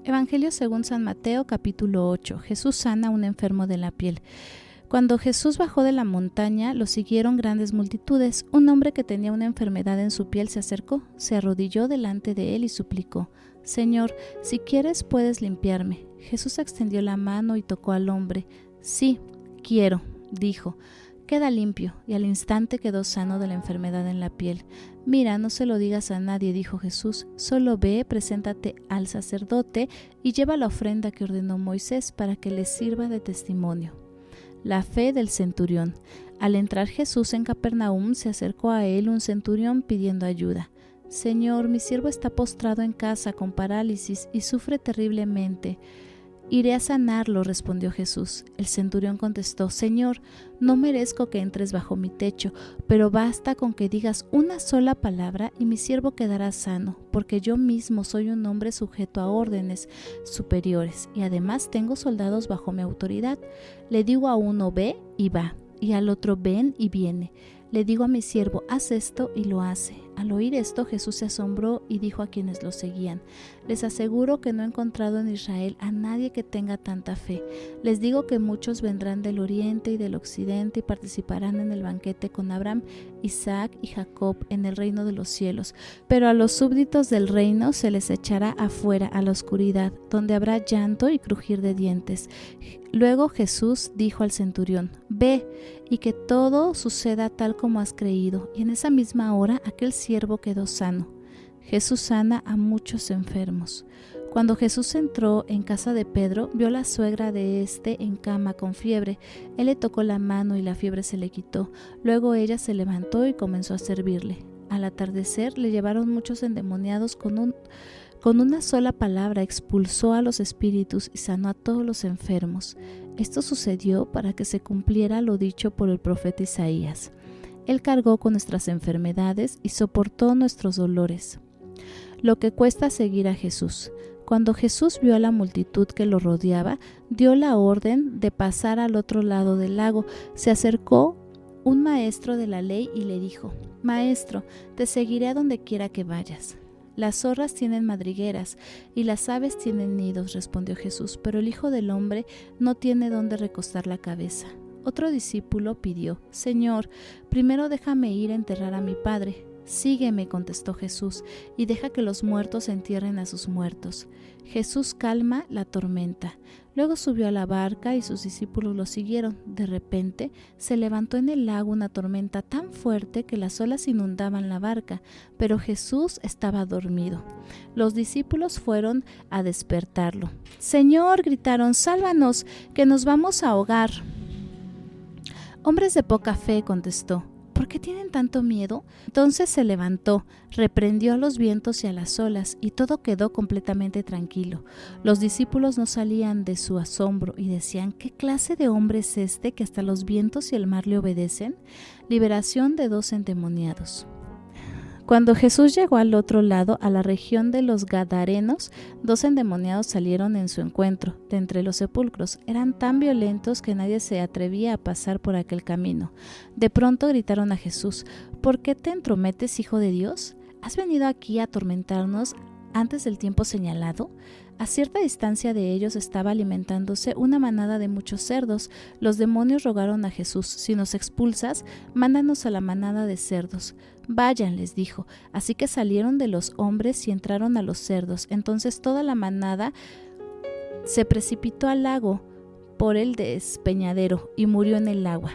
Evangelio según San Mateo, capítulo 8. Jesús sana a un enfermo de la piel. Cuando Jesús bajó de la montaña, lo siguieron grandes multitudes. Un hombre que tenía una enfermedad en su piel se acercó, se arrodilló delante de él y suplicó: «Señor, si quieres puedes limpiarme». Jesús extendió la mano y tocó al hombre. «Sí, quiero», dijo. «Queda limpio», y al instante quedó sano de la enfermedad en la piel. «Mira, no se lo digas a nadie», dijo Jesús. «Solo ve, preséntate al sacerdote y lleva la ofrenda que ordenó Moisés para que les sirva de testimonio». La fe del centurión. Al entrar Jesús en Capernaum, se acercó a él un centurión pidiendo ayuda. «Señor, mi siervo está postrado en casa con parálisis y sufre terriblemente». «Iré a sanarlo», respondió Jesús. El centurión contestó: «Señor, no merezco que entres bajo mi techo, pero basta con que digas una sola palabra y mi siervo quedará sano, porque yo mismo soy un hombre sujeto a órdenes superiores y además tengo soldados bajo mi autoridad. Le digo a uno: ve y va, y al otro: ven y viene. Le digo a mi siervo: haz esto y lo hace». Al oír esto, Jesús se asombró y dijo a quienes lo seguían: «Les aseguro que no he encontrado en Israel a nadie que tenga tanta fe. Les digo que muchos vendrán del oriente y del occidente y participarán en el banquete con Abraham, Isaac y Jacob en el reino de los cielos. Pero a los súbditos del reino se les echará afuera a la oscuridad, donde habrá llanto y crujir de dientes». Luego Jesús dijo al centurión: «Ve, y que todo suceda tal como has creído». Y en esa misma hora aquel siervo quedó sano. Jesús sana a muchos enfermos. Cuando Jesús entró en casa de Pedro, vio a la suegra de éste en cama con fiebre. Él le tocó la mano y la fiebre se le quitó. Luego ella se levantó y comenzó a servirle. Al atardecer le llevaron muchos endemoniados. Con una sola palabra expulsó a los espíritus y sanó a todos los enfermos. Esto sucedió para que se cumpliera lo dicho por el profeta Isaías: «Él cargó con nuestras enfermedades y soportó nuestros dolores». Lo que cuesta seguir a Jesús. Cuando Jesús vio a la multitud que lo rodeaba, dio la orden de pasar al otro lado del lago. Se acercó un maestro de la ley y le dijo: «Maestro, te seguiré a donde quiera que vayas». «Las zorras tienen madrigueras y las aves tienen nidos», respondió Jesús, «pero el Hijo del Hombre no tiene dónde recostar la cabeza». Otro discípulo pidió: «Señor, primero déjame ir a enterrar a mi padre». «Sígueme», contestó Jesús, «y deja que los muertos entierren a sus muertos». Jesús calma la tormenta. Luego subió a la barca y sus discípulos lo siguieron. De repente se levantó en el lago una tormenta tan fuerte que las olas inundaban la barca, pero Jesús estaba dormido. Los discípulos fueron a despertarlo. «Señor», gritaron, «sálvanos, que nos vamos a ahogar». «Hombres de poca fe», contestó, «¿por qué tienen tanto miedo?». Entonces se levantó, reprendió a los vientos y a las olas, y todo quedó completamente tranquilo. Los discípulos no salían de su asombro y decían: «¿Qué clase de hombre es este que hasta los vientos y el mar le obedecen?». Liberación de 2 endemoniados. Cuando Jesús llegó al otro lado, a la región de los Gadarenos, 2 endemoniados salieron en su encuentro, de entre los sepulcros. Eran tan violentos que nadie se atrevía a pasar por aquel camino. De pronto gritaron a Jesús: «¿Por qué te entrometes, Hijo de Dios? ¿Has venido aquí a atormentarnos antes del tiempo señalado?». A cierta distancia de ellos estaba alimentándose una manada de muchos cerdos. Los demonios rogaron a Jesús: «Si nos expulsas, mándanos a la manada de cerdos». «Vayan», les dijo. Así que salieron de los hombres y entraron a los cerdos. Entonces toda la manada se precipitó al lago por el despeñadero y murió en el agua.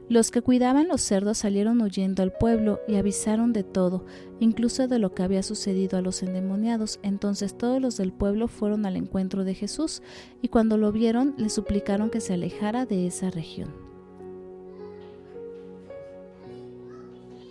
Los que cuidaban los cerdos salieron huyendo al pueblo y avisaron de todo, incluso de lo que había sucedido a los endemoniados. Entonces todos los del pueblo fueron al encuentro de Jesús, y cuando lo vieron le suplicaron que se alejara de esa región.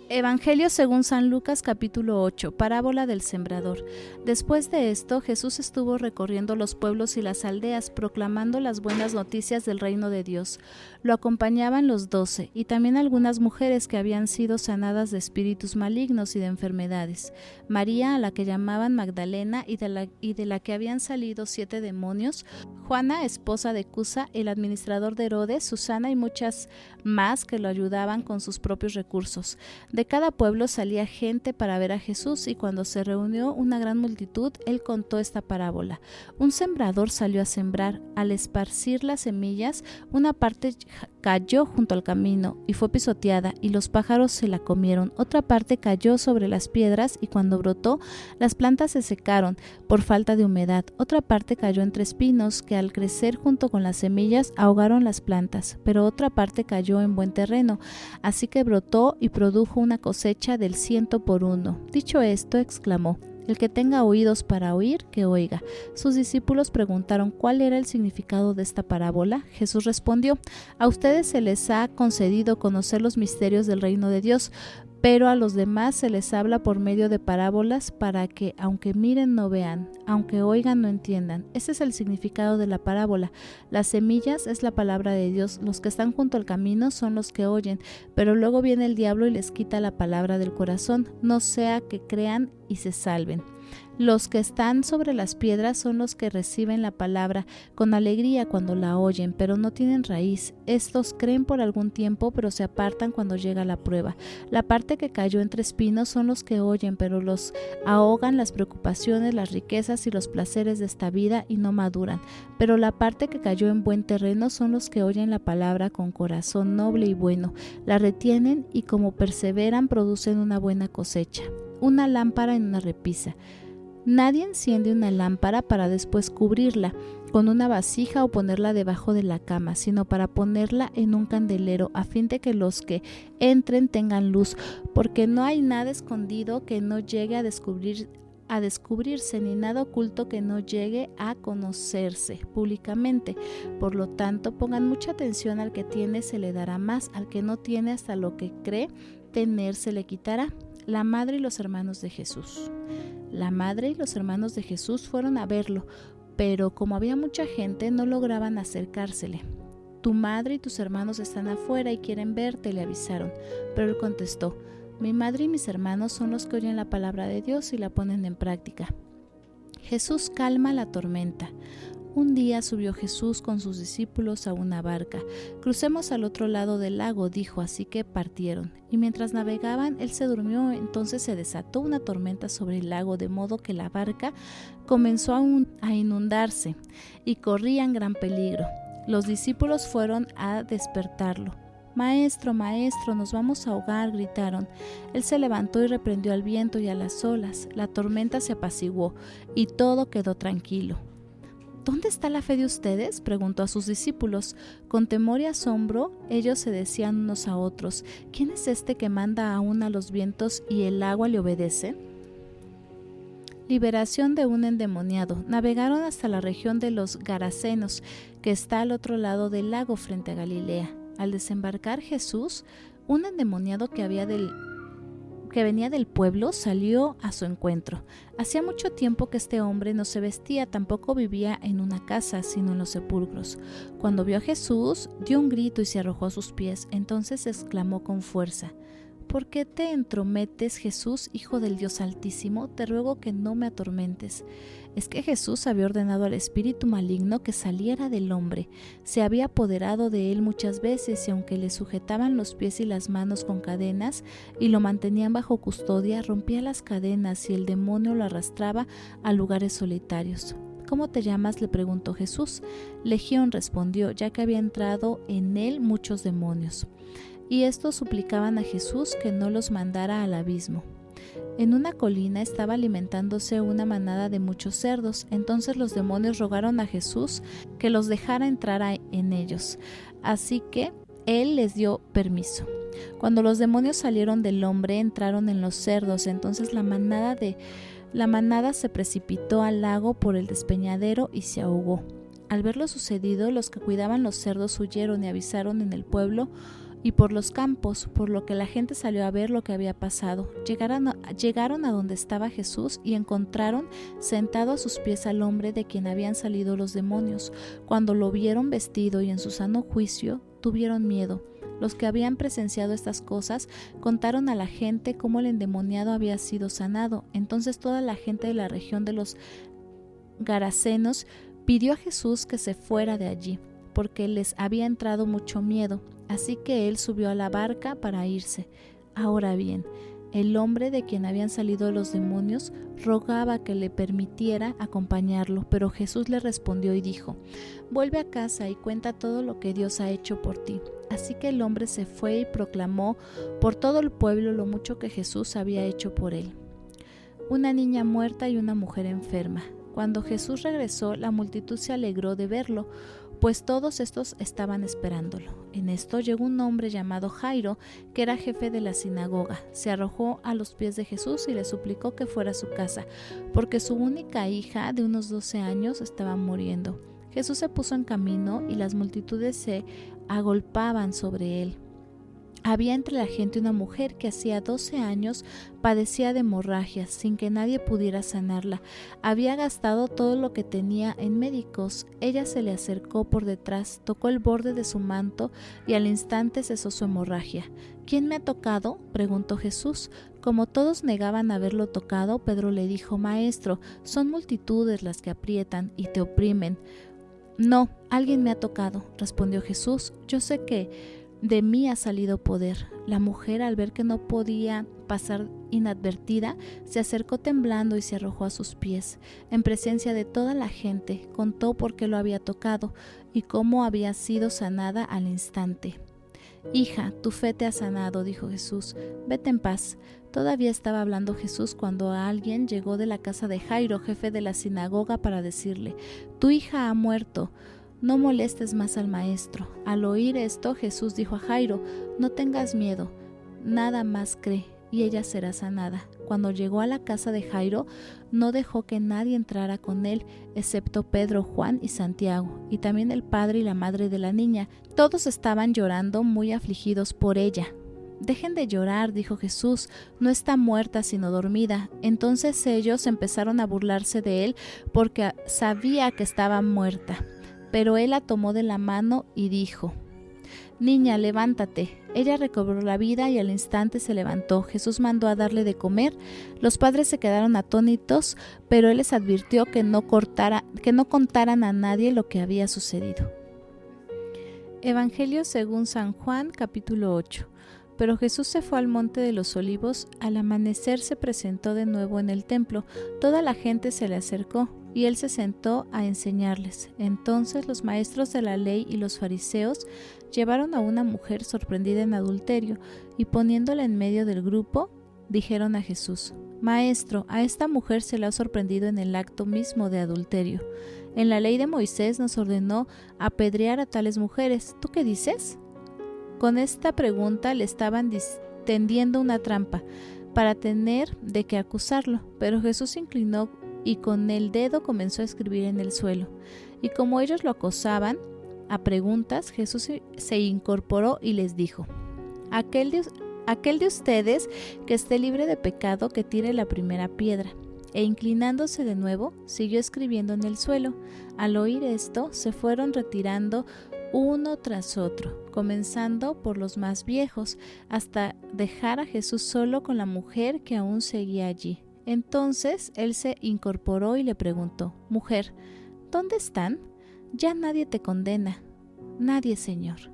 Evangelio según San Lucas, capítulo 8, parábola del sembrador. Después de esto, Jesús estuvo recorriendo los pueblos y las aldeas, proclamando las buenas noticias del reino de Dios. Lo acompañaban los 12, y también algunas mujeres que habían sido sanadas de espíritus malignos y de enfermedades. María, a la que llamaban Magdalena, y de la que habían salido 7 demonios, Juana, esposa de Cusa, el administrador de Herodes, Susana y muchas más que lo ayudaban con sus propios recursos. De cada pueblo salía gente para ver a Jesús, y cuando se reunió una gran multitud, él contó esta parábola. Un sembrador salió a sembrar. Al esparcir las semillas, una parte cayó junto al camino y fue pisoteada, y los pájaros se la comieron. Otra parte cayó sobre las piedras, y cuando brotó, las plantas se secaron por falta de humedad. Otra parte cayó entre espinos, que al crecer junto con las semillas ahogaron las plantas. Pero otra parte cayó en buen terreno, así que brotó y produjo una cosecha del 100 por 1. Dicho esto, exclamó: el que tenga oídos para oír, que oiga. Sus discípulos preguntaron cuál era el significado de esta parábola. Jesús respondió: a ustedes se les ha concedido conocer los misterios del reino de Dios, pero a los demás se les habla por medio de parábolas, para que, aunque miren, no vean, aunque oigan, no entiendan. Ese es el significado de la parábola. Las semillas es la palabra de Dios. Los que están junto al camino son los que oyen, pero luego viene el diablo y les quita la palabra del corazón, no sea que crean y se salven. Los que están sobre las piedras son los que reciben la palabra con alegría cuando la oyen, pero no tienen raíz. Estos creen por algún tiempo, pero se apartan cuando llega la prueba. La parte que cayó entre espinos son los que oyen, pero los ahogan las preocupaciones, las riquezas y los placeres de esta vida, y no maduran. Pero la parte que cayó en buen terreno son los que oyen la palabra con corazón noble y bueno, la retienen, y como perseveran, producen una buena cosecha. Una lámpara en una repisa. Nadie enciende una lámpara para después cubrirla con una vasija o ponerla debajo de la cama, sino para ponerla en un candelero, a fin de que los que entren tengan luz, porque no hay nada escondido que no llegue a descubrirse, ni nada oculto que no llegue a conocerse públicamente. Por lo tanto, pongan mucha atención: al que tiene se le dará más, al que no tiene, hasta lo que cree tener se le quitará. La madre y los hermanos de Jesús. La madre y los hermanos de Jesús fueron a verlo, pero como había mucha gente, no lograban acercársele. Tu madre y tus hermanos están afuera y quieren verte, le avisaron. Pero él contestó: mi madre y mis hermanos son los que oyen la palabra de Dios y la ponen en práctica. Jesús calma la tormenta. Un día subió Jesús con sus discípulos a una barca. Crucemos al otro lado del lago, dijo, así que partieron. Y mientras navegaban, él se durmió. Entonces se desató una tormenta sobre el lago, de modo que la barca comenzó a inundarse y corrían gran peligro. Los discípulos fueron a despertarlo. Maestro, maestro, nos vamos a ahogar, gritaron. Él se levantó y reprendió al viento y a las olas. La tormenta se apaciguó y todo quedó tranquilo. ¿Dónde está la fe de ustedes?, preguntó a sus discípulos. Con temor y asombro, ellos se decían unos a otros: ¿quién es este que manda aún a los vientos y el agua le obedece? Liberación de un endemoniado. Navegaron hasta la región de los Garasenos, que está al otro lado del lago frente a Galilea. Al desembarcar Jesús, un endemoniado que venía del pueblo salió a su encuentro. Hacía mucho tiempo que este hombre no se vestía, tampoco vivía en una casa, sino en los sepulcros. Cuando vio a Jesús, dio un grito y se arrojó a sus pies. Entonces exclamó con fuerza: ¿por qué te entrometes, Jesús, Hijo del Dios Altísimo? Te ruego que no me atormentes. Es que Jesús había ordenado al espíritu maligno que saliera del hombre. Se había apoderado de él muchas veces, y aunque le sujetaban los pies y las manos con cadenas y lo mantenían bajo custodia, rompía las cadenas y el demonio lo arrastraba a lugares solitarios. ¿Cómo te llamas?, le preguntó Jesús. Legión, respondió, ya que había entrado en él muchos demonios. Y estos suplicaban a Jesús que no los mandara al abismo. En una colina estaba alimentándose una manada de muchos cerdos. Entonces los demonios rogaron a Jesús que los dejara entrar en ellos. Así que él les dio permiso. Cuando los demonios salieron del hombre, entraron en los cerdos. Entonces la manada se precipitó al lago por el despeñadero y se ahogó. Al ver lo sucedido, los que cuidaban los cerdos huyeron y avisaron en el pueblo y por los campos, por lo que la gente salió a ver lo que había pasado. Llegaron a donde estaba Jesús y encontraron sentado a sus pies al hombre de quien habían salido los demonios. Cuando lo vieron vestido y en su sano juicio, tuvieron miedo. Los que habían presenciado estas cosas contaron a la gente cómo el endemoniado había sido sanado. Entonces toda la gente de la región de los Garasenos pidió a Jesús que se fuera de allí, porque les había entrado mucho miedo. Así que él subió a la barca para irse. Ahora bien, el hombre de quien habían salido los demonios rogaba que le permitiera acompañarlo, pero Jesús le respondió y dijo: «Vuelve a casa y cuenta todo lo que Dios ha hecho por ti». Así que el hombre se fue y proclamó por todo el pueblo lo mucho que Jesús había hecho por él. Una niña muerta y una mujer enferma. Cuando Jesús regresó, la multitud se alegró de verlo, pues todos estos estaban esperándolo. En esto llegó un hombre llamado Jairo, que era jefe de la sinagoga. Se arrojó a los pies de Jesús y le suplicó que fuera a su casa, porque su única hija, de unos 12 años, estaba muriendo. Jesús se puso en camino y las multitudes se agolpaban sobre él. Había entre la gente una mujer que hacía 12 años padecía de hemorragias, sin que nadie pudiera sanarla. Había gastado todo lo que tenía en médicos. Ella se le acercó por detrás, tocó el borde de su manto y al instante cesó su hemorragia. «¿Quién me ha tocado?», preguntó Jesús. Como todos negaban haberlo tocado, Pedro le dijo: «Maestro, son multitudes las que aprietan y te oprimen». «No, alguien me ha tocado», respondió Jesús. «Yo sé que de mí ha salido poder». La mujer, al ver que no podía pasar inadvertida, se acercó temblando y se arrojó a sus pies. En presencia de toda la gente, contó por qué lo había tocado y cómo había sido sanada al instante. «Hija, tu fe te ha sanado», dijo Jesús. «Vete en paz». Todavía estaba hablando Jesús cuando alguien llegó de la casa de Jairo, jefe de la sinagoga, para decirle: «Tu hija ha muerto. No molestes más al maestro». Al oír esto, Jesús dijo a Jairo: «No tengas miedo, nada más cree, y ella será sanada». Cuando llegó a la casa de Jairo, no dejó que nadie entrara con él, excepto Pedro, Juan y Santiago, y también el padre y la madre de la niña. Todos estaban llorando, muy afligidos por ella. «Dejen de llorar», dijo Jesús, «no está muerta sino dormida». Entonces ellos empezaron a burlarse de él porque sabía que estaba muerta. Pero él la tomó de la mano y dijo: «Niña, levántate». Ella recobró la vida y al instante se levantó. Jesús mandó a darle de comer. Los padres se quedaron atónitos, pero él les advirtió que no contaran a nadie lo que había sucedido. Evangelio según San Juan, capítulo 8. Pero Jesús se fue al monte de los Olivos. Al amanecer se presentó de nuevo en el templo. Toda la gente se le acercó y él se sentó a enseñarles. Entonces los maestros de la ley y los fariseos llevaron a una mujer sorprendida en adulterio y poniéndola en medio del grupo, dijeron a Jesús: «Maestro, a esta mujer se la ha sorprendido en el acto mismo de adulterio. En la ley de Moisés nos ordenó apedrear a tales mujeres. ¿Tú qué dices?». Con esta pregunta le estaban tendiendo una trampa para tener de qué acusarlo, pero Jesús se inclinó y con el dedo comenzó a escribir en el suelo. Y como ellos lo acosaban a preguntas, Jesús se incorporó y les dijo: Aquel de ustedes que esté libre de pecado, que tire la primera piedra». E inclinándose de nuevo, siguió escribiendo en el suelo. Al oír esto, se fueron retirando uno tras otro, comenzando por los más viejos, hasta dejar a Jesús solo con la mujer que aún seguía allí. Entonces él se incorporó y le preguntó: «Mujer, ¿dónde están? Ya nadie te condena». «Nadie, Señor».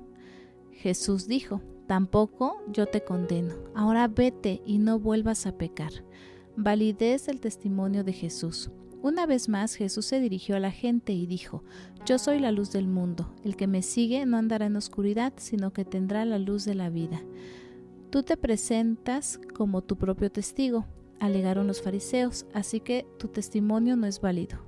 Jesús dijo: «Tampoco yo te condeno. Ahora vete y no vuelvas a pecar». Validez del testimonio de Jesús. Una vez más Jesús se dirigió a la gente y dijo: «Yo soy la luz del mundo. El que me sigue no andará en oscuridad, sino que tendrá la luz de la vida». «Tú te presentas como tu propio testigo», alegaron los fariseos, «así que tu testimonio no es válido».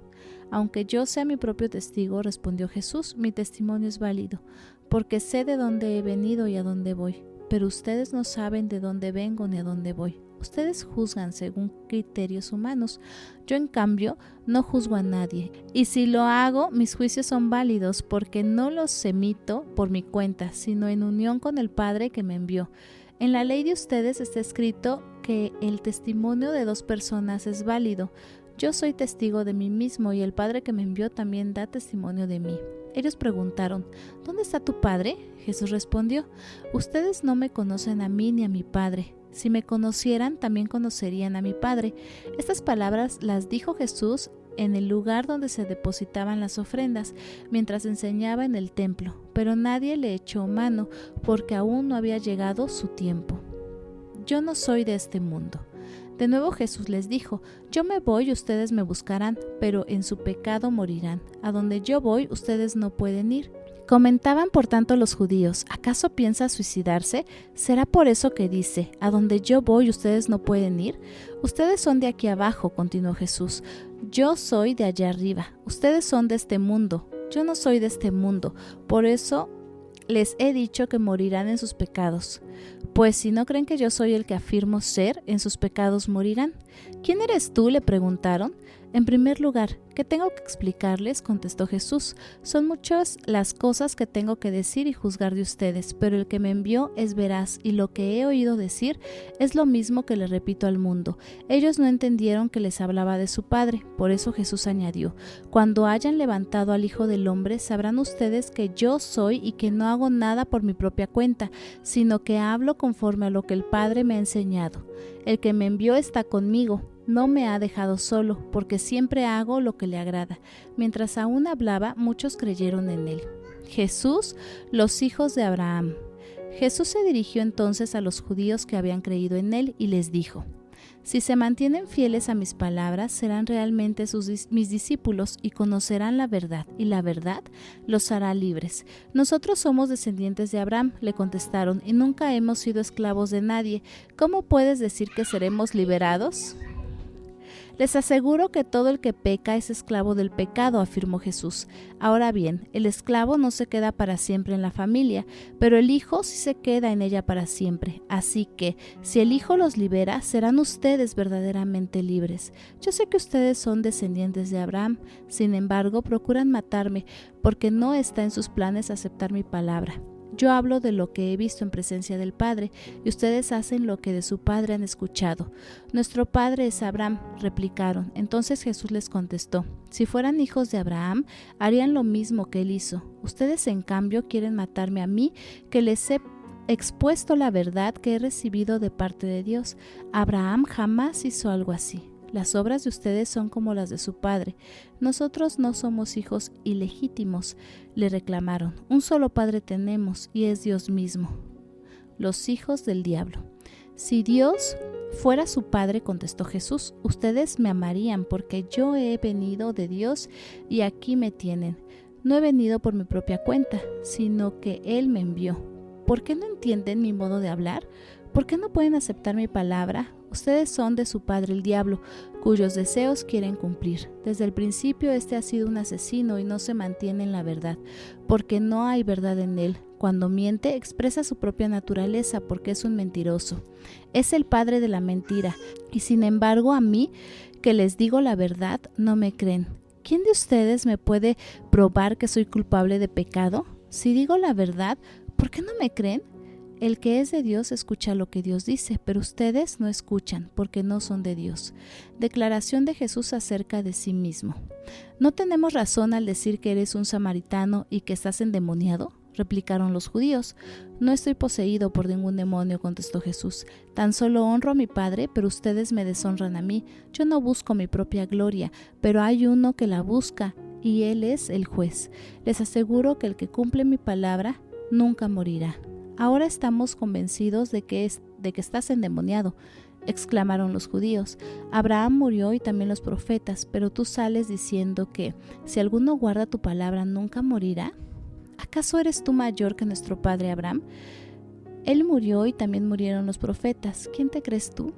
«Aunque yo sea mi propio testigo», respondió Jesús, «mi testimonio es válido, porque sé de dónde he venido y a dónde voy. Pero ustedes no saben de dónde vengo ni a dónde voy. Ustedes juzgan según criterios humanos. Yo, en cambio, no juzgo a nadie. Y si lo hago, mis juicios son válidos, porque no los emito por mi cuenta, sino en unión con el Padre que me envió. En la ley de ustedes está escrito que el testimonio de dos personas es válido. Yo soy testigo de mí mismo y el Padre que me envió también da testimonio de mí». Ellos preguntaron: «¿Dónde está tu Padre?». Jesús respondió: «Ustedes no me conocen a mí ni a mi Padre. Si me conocieran, también conocerían a mi Padre». Estas palabras las dijo Jesús en el lugar donde se depositaban las ofrendas, mientras enseñaba en el templo, pero nadie le echó mano, porque aún no había llegado su tiempo. yo no soy de este mundo. De nuevo Jesús les dijo, yo me voy y ustedes me buscarán, pero en su pecado morirán. A donde yo voy, ustedes no pueden ir. Comentaban por tanto los judíos, ¿acaso piensa suicidarse? ¿Será por eso que dice, a donde yo voy ustedes no pueden ir? Ustedes son de aquí abajo, continuó Jesús, yo soy de allá arriba, ustedes son de este mundo, yo no soy de este mundo, por eso les he dicho que morirán en sus pecados. Pues si no creen que yo soy el que afirmo ser, en sus pecados morirán. ¿Quién eres tú?, le preguntaron. En primer lugar, ¿qué tengo que explicarles?, contestó Jesús. Son muchas las cosas que tengo que decir y juzgar de ustedes, pero el que me envió es veraz, y lo que he oído decir es lo mismo que le repito al mundo. Ellos no entendieron que les hablaba de su Padre, por eso Jesús añadió, cuando hayan levantado al Hijo del Hombre, sabrán ustedes que yo soy y que no hago nada por mi propia cuenta, sino que hablo conforme a lo que el Padre me ha enseñado. El que me envió está conmigo. No me ha dejado solo, porque siempre hago lo que le agrada. Mientras aún hablaba, muchos creyeron en él. Jesús, los hijos de Abraham. Jesús se dirigió entonces a los judíos que habían creído en él y les dijo, si se mantienen fieles a mis palabras, serán realmente mis discípulos y conocerán la verdad, y la verdad los hará libres. Nosotros somos descendientes de Abraham, le contestaron, y nunca hemos sido esclavos de nadie. ¿Cómo puedes decir que seremos liberados? Les aseguro que todo el que peca es esclavo del pecado, afirmó Jesús. Ahora bien, el esclavo no se queda para siempre en la familia, pero el hijo sí se queda en ella para siempre. Así que, si el hijo los libera, serán ustedes verdaderamente libres. Yo sé que ustedes son descendientes de Abraham, sin embargo, procuran matarme, porque no está en sus planes aceptar mi palabra. Yo hablo de lo que he visto en presencia del Padre, y ustedes hacen lo que de su padre han escuchado. Nuestro padre es Abraham, replicaron. Entonces Jesús les contestó, si fueran hijos de Abraham, harían lo mismo que él hizo. Ustedes, en cambio, quieren matarme a mí, que les he expuesto la verdad que he recibido de parte de Dios. Abraham jamás hizo algo así. Las obras de ustedes son como las de su padre. Nosotros no somos hijos ilegítimos, le reclamaron. Un solo padre tenemos, y es Dios mismo. Los hijos del diablo. Si Dios fuera su padre, contestó Jesús, ustedes me amarían, porque yo he venido de Dios y aquí me tienen. No he venido por mi propia cuenta, sino que Él me envió. ¿Por qué no entienden mi modo de hablar? ¿Por qué no pueden aceptar mi palabra? Ustedes son de su padre el diablo, cuyos deseos quieren cumplir. Desde el principio ha sido un asesino y no se mantiene en la verdad, porque no hay verdad en él. Cuando miente, expresa su propia naturaleza porque es un mentiroso. Es el padre de la mentira, y sin embargo a mí, que les digo la verdad, no me creen. ¿Quién de ustedes me puede probar que soy culpable de pecado? Si digo la verdad, ¿por qué no me creen? El que es de Dios escucha lo que Dios dice, pero ustedes no escuchan porque no son de Dios. Declaración de Jesús acerca de sí mismo. ¿No tenemos razón al decir que eres un samaritano y que estás endemoniado?, replicaron los judíos. No estoy poseído por ningún demonio, contestó Jesús. Tan solo honro a mi Padre, pero ustedes me deshonran a mí. Yo no busco mi propia gloria, pero hay uno que la busca, y él es el juez. Les aseguro que el que cumple mi palabra nunca morirá. Ahora estamos convencidos de que estás endemoniado, exclamaron los judíos. Abraham murió y también los profetas, pero tú sales diciendo que si alguno guarda tu palabra nunca morirá. ¿Acaso eres tú mayor que nuestro padre Abraham? Él murió y también murieron los profetas. ¿Quién te crees tú?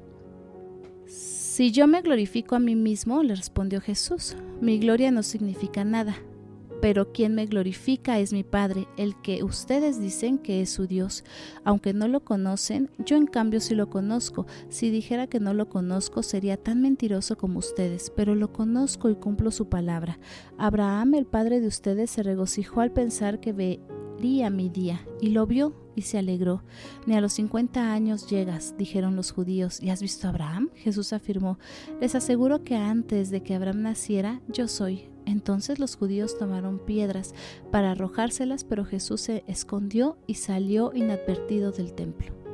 Si yo me glorifico a mí mismo, le respondió Jesús, mi gloria no significa nada. Pero quien me glorifica es mi Padre, el que ustedes dicen que es su Dios. Aunque no lo conocen, yo en cambio sí lo conozco. Si dijera que no lo conozco, sería tan mentiroso como ustedes, pero lo conozco y cumplo su palabra. Abraham, el padre de ustedes, se regocijó al pensar que vería mi día, y lo vio y se alegró. Ni a los 50 años llegas, dijeron los judíos. ¿Y has visto a Abraham? Jesús afirmó, les aseguro que antes de que Abraham naciera, yo soy. Entonces los judíos tomaron piedras para arrojárselas, pero Jesús se escondió y salió inadvertido del templo.